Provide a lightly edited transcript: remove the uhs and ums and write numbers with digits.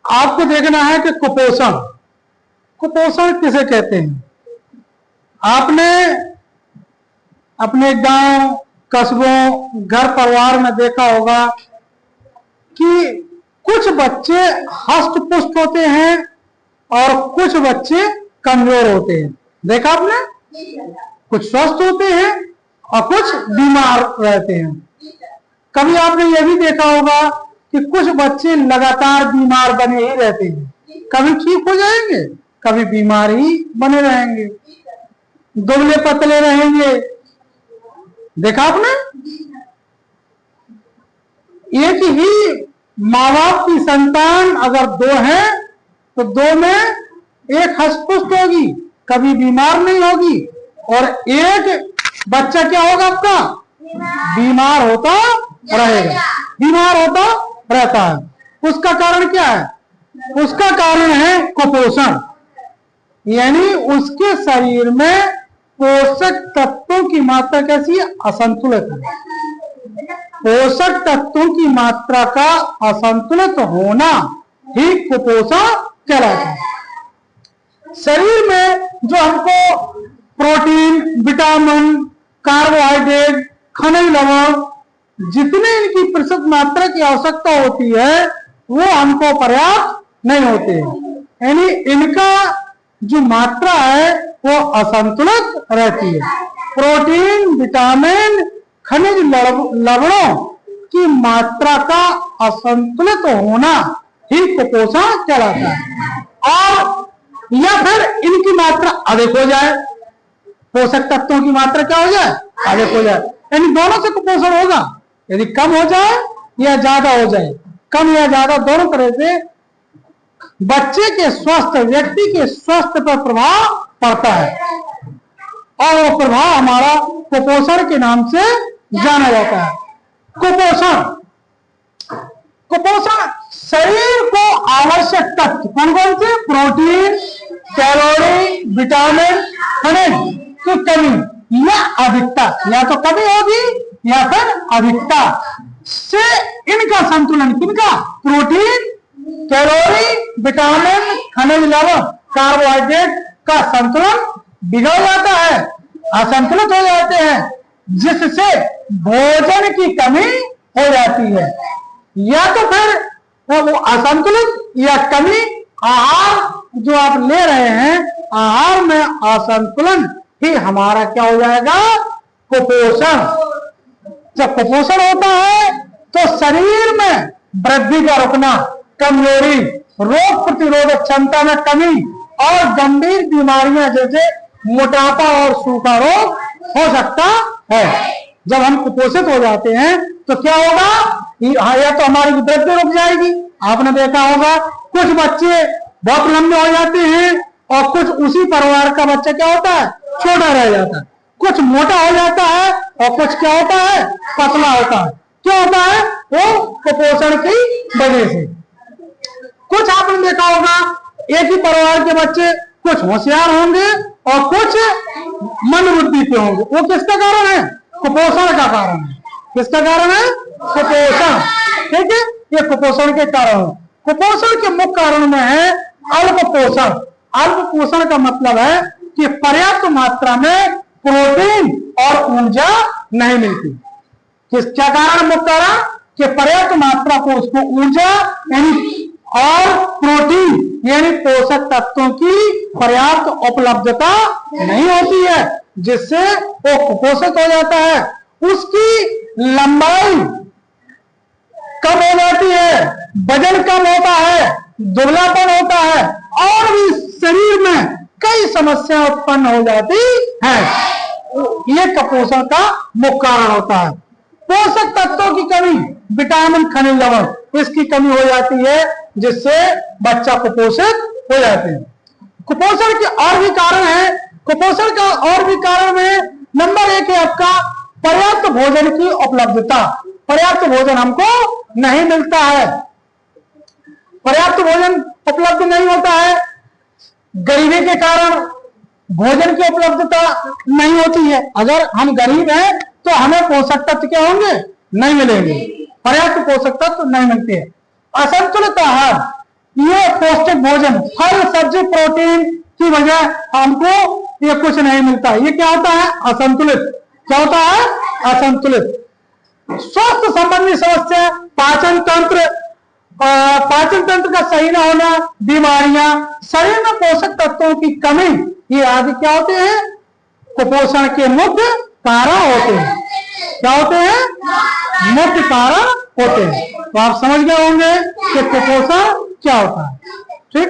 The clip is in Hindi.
आपको देखना है कि कुपोषण कुपोषण किसे कहते हैं। आपने अपने गांव कस्बों घर परिवार में देखा होगा कि कुछ बच्चे हष्ट पुष्ट होते हैं और कुछ बच्चे कमजोर होते हैं। देखा आपने, कुछ स्वस्थ होते हैं और कुछ बीमार रहते हैं। कभी आपने यह भी देखा होगा कि कुछ बच्चे लगातार बीमार बने ही रहते हैं, कभी ठीक हो जाएंगे कभी बीमार ही बने रहेंगे, दुबले पतले रहेंगे। देखा आपने, एक ही माँ बाप की संतान अगर दो है तो दो में एक हष्ट-पुष्ट होगी, कभी बीमार नहीं होगी, और एक बच्चा क्या होगा आपका, बीमार होता रहेगा, बीमार होता रहता है। उसका कारण क्या है, उसका कारण है कुपोषण, यानी उसके शरीर में पोषक तत्वों की मात्रा कैसी है, असंतुलित है। पोषक तत्वों की मात्रा का असंतुलित होना ही कुपोषण कहलाता है। शरीर में जो हमको प्रोटीन, विटामिन, कार्बोहाइड्रेट, खनिज लवण, जितने इनकी प्रतिशत मात्रा की आवश्यकता होती है वो हमको पर्याप्त नहीं होते हैं, यानी इनका जो मात्रा है वो असंतुलित रहती है। प्रोटीन, विटामिन, खनिज लवणों की मात्रा का असंतुलित होना ही कुपोषण कहलाता है। और या फिर इनकी मात्रा अधिक हो जाए, पोषक तत्वों की मात्रा क्या हो जाए, अधिक हो जाए, यानी दोनों से कुपोषण होगा। यदि कम हो जाए या ज्यादा हो जाए, कम या ज्यादा दोनों तरह से बच्चे के स्वास्थ्य, व्यक्ति के स्वास्थ्य पर प्रभाव पड़ता है, और वो प्रभाव हमारा कुपोषण के नाम से जाना जाता है। कुपोषण शरीर को आवश्यक तत्व कौन कौन से, प्रोटीन, कैलोरी, विटामिन, खनिज की कमी या अधिकता, या तो कमी होगी या फिर अधिकता से इनका संतुलन, किनका, प्रोटीन, कैलोरी, विटामिन, खनिज लवण, कार्बोहाइड्रेट का संतुलन बिगड़ जाता है, असंतुलित हो जाते हैं, जिससे भोजन की कमी हो जाती है। या तो फिर वो असंतुलित या कमी, आहार जो आप ले रहे हैं, आहार में असंतुलन ही हमारा क्या हो जाएगा, कुपोषण। जब कुपोषण होता है तो शरीर में वृद्धि का रुकना, कमजोरी, रोग प्रतिरोधक क्षमता में कमी और गंभीर बीमारियां जैसे मोटापा और सूखा रोग हो सकता है। जब हम कुपोषित हो जाते हैं तो क्या होगा, या तो हमारी वृद्धि रुक जाएगी। आपने देखा होगा कुछ बच्चे बहुत लंबे हो जाते हैं और कुछ उसी परिवार का बच्चा क्या होता है, छोटा रह जाता है, कुछ मोटा हो जाता है और कुछ क्या होता है, पतला होता है। क्यों होता है, वो कुपोषण की वजह से। कुछ आपने देखा होगा एक ही परिवार के बच्चे कुछ होशियार होंगे और कुछ मंदबुद्धि के होंगे, वो किसका कारण है, कुपोषण का कारण है। किसका कारण है, कुपोषण। ठीक है, ये कुपोषण के कारण है। कुपोषण के मुख्य कारण में है अल्प पोषण। अल्प पोषण का मतलब है कि पर्याप्त मात्रा में प्रोटीन और ऊर्जा नहीं मिलती। क्या कारण, मुख्य कारण कि पर्याप्त मात्रा को उसको ऊर्जा यानी और प्रोटीन यानी पोषक तत्वों की पर्याप्त उपलब्धता नहीं होती है, जिससे वो कुपोषित हो जाता है। उसकी लंबाई कम हो जाती है, वजन कम होता है, दुबलापन होता है और भी शरीर में कई समस्याएं उत्पन्न हो जाती है। ये कुपोषण का मुख्य कारण होता है। पोषक तत्वों की कमी, विटामिन, खनिज लवण, इसकी कमी हो जाती है, जिससे बच्चा कुपोषित हो जाते हैं। कुपोषण के और भी कारण है। कुपोषण का और भी कारण में नंबर 1 है आपका पर्याप्त भोजन की उपलब्धता। पर्याप्त भोजन हमको नहीं मिलता है, पर्याप्त भोजन उपलब्ध नहीं होता है। गरीबी के कारण भोजन की उपलब्धता नहीं होती है। अगर हम गरीब हैं तो हमें पोषक तत्व क्या होंगे, नहीं मिलेंगे, पर्याप्त पोषक तत्व नहीं मिलते हैं। असंतुलित आहार ये पौष्टिक भोजन फल सब्जी प्रोटीन की वजह हमको ये कुछ नहीं मिलता। ये क्या होता है? असंतुलित। क्या होता है? असंतुलित। स्वास्थ्य संबंधी समस्या, पाचन तंत्र का सही न होना, बीमारियां, शरीर में पोषक तत्वों की कमी, ये आदि क्या होते हैं? कुपोषण के मुख्य कारण होते हैं। क्या होते हैं? मुख्य कारण होते हैं। तो आप समझ गए होंगे कि कुपोषण क्या होता है। ठीक।